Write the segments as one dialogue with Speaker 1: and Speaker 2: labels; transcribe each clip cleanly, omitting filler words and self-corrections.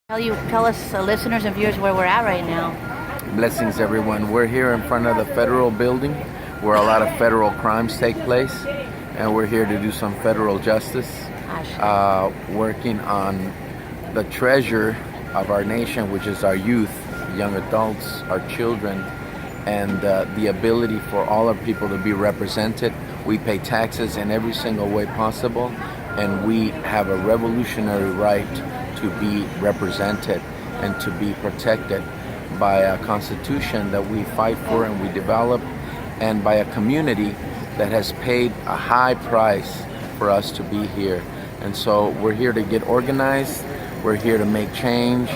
Speaker 1: Tell us, listeners and viewers, where we're at right now.
Speaker 2: Blessings, everyone. We're here in front of the federal building where a lot of federal crimes take place, and we're here to do some federal justice, working on the treasure of our nation, which is our youth, young adults, our children, and the ability for all our people to be represented. We pay taxes in every single way possible, and we have a revolutionary right to be represented and to be protected by a constitution that we fight for and we develop, and by a community that has paid a high price for us to be here. And so we're here to get organized, we're here to make change,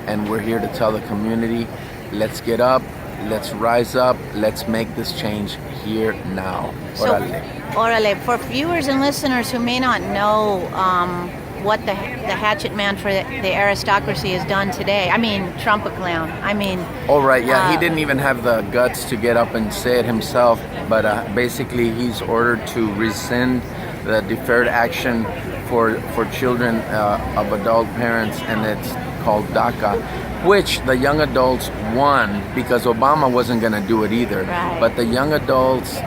Speaker 2: and we're here to tell the community, let's get up, let's rise up, let's make this change here now.
Speaker 1: Orale. For viewers and listeners who may not know what the hatchet man for the aristocracy has done today. I mean, Trump a clown. I mean...
Speaker 2: Oh, right, yeah. He didn't even have the guts to get up and say it himself, but basically he's ordered to rescind the deferred action for children of adult parents, and it's called DACA, which the young adults won because Obama wasn't going to do it either.
Speaker 1: Right.
Speaker 2: But the young adults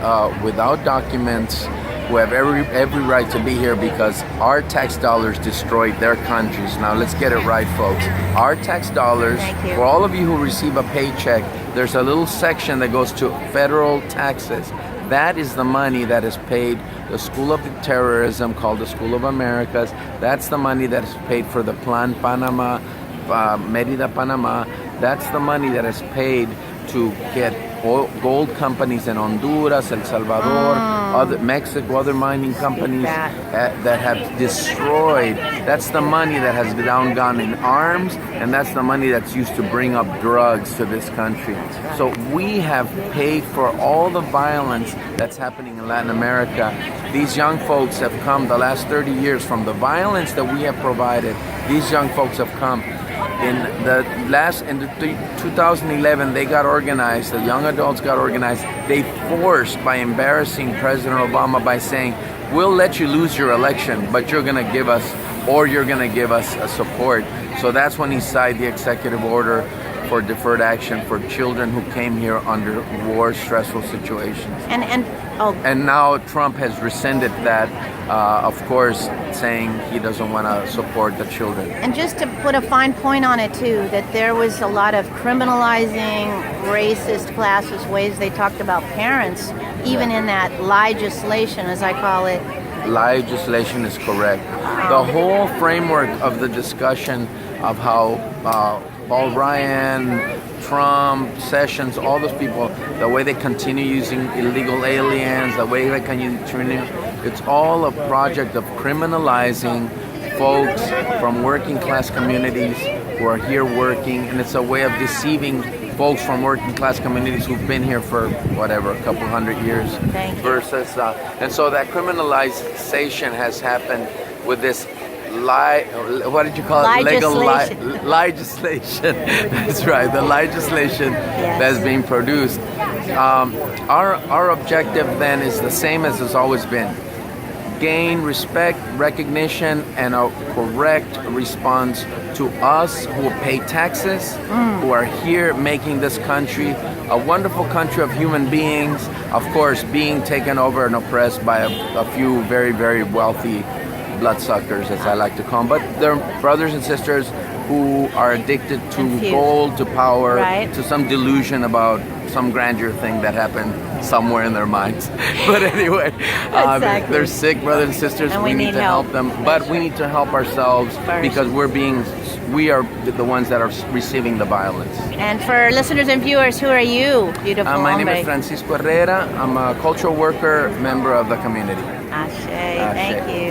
Speaker 2: without documents, who have every right to be here because our tax dollars destroyed their countries. Now let's get it right, folks. Our tax dollars, for all of you who receive a paycheck, there's a little section that goes to federal taxes. That is the money that is paid the School of Terrorism, called the School of Americas. That's the money that is paid for the Plan Panama, Merida Panama. That's the money that is paid to get gold companies in Honduras, El Salvador, Mexico, other mining companies that have destroyed. That's the money that has now gone in arms, and that's the money that's used to bring up drugs to this country. So we have paid for all the violence that's happening in Latin America. These young folks have come the last 30 years from the violence that we have provided. These young folks have come. In 2011, they got organized, the young adults got organized. They forced, by embarrassing President Obama by saying, we'll let you lose your election, but you're gonna give us a support. So that's when he signed the executive order for deferred action for children who came here under war, stressful situations. And now Trump has rescinded that, of course, saying he doesn't want to support the children.
Speaker 1: And just to put a fine point on it too, that there was a lot of criminalizing racist classes, ways they talked about parents, even in that legislation, as I call it.
Speaker 2: Legislation is correct. The whole framework of the discussion of how Paul Ryan, Trump, Sessions, all those people, the way they continue using illegal aliens, the way they continue, it's all a project of criminalizing folks from working class communities who are here working, and it's a way of deceiving folks from working class communities who've been here for whatever, a couple hundred years. Versus, and so that criminalization has happened with this what did you call it? Legislation. That's right, the legislation that's being produced. Our objective then is the same as it's always been. Gain respect, recognition, and a correct response to us who pay taxes, who are here making this country a wonderful country of human beings, of course being taken over and oppressed by a few very, very wealthy bloodsuckers, as I like to call them, but they're brothers and sisters who are addicted to gold, to power, to some delusion about some grandeur thing that happened somewhere in their minds. But anyway, they're sick brothers and sisters.
Speaker 1: And
Speaker 2: we need to help them, but we need to help ourselves because we are the ones that are receiving the violence.
Speaker 1: And for listeners and viewers, who are you, beautiful
Speaker 2: My name is Francisco Herrera. I'm a cultural worker, member of the community.
Speaker 1: Ashe. Thank you.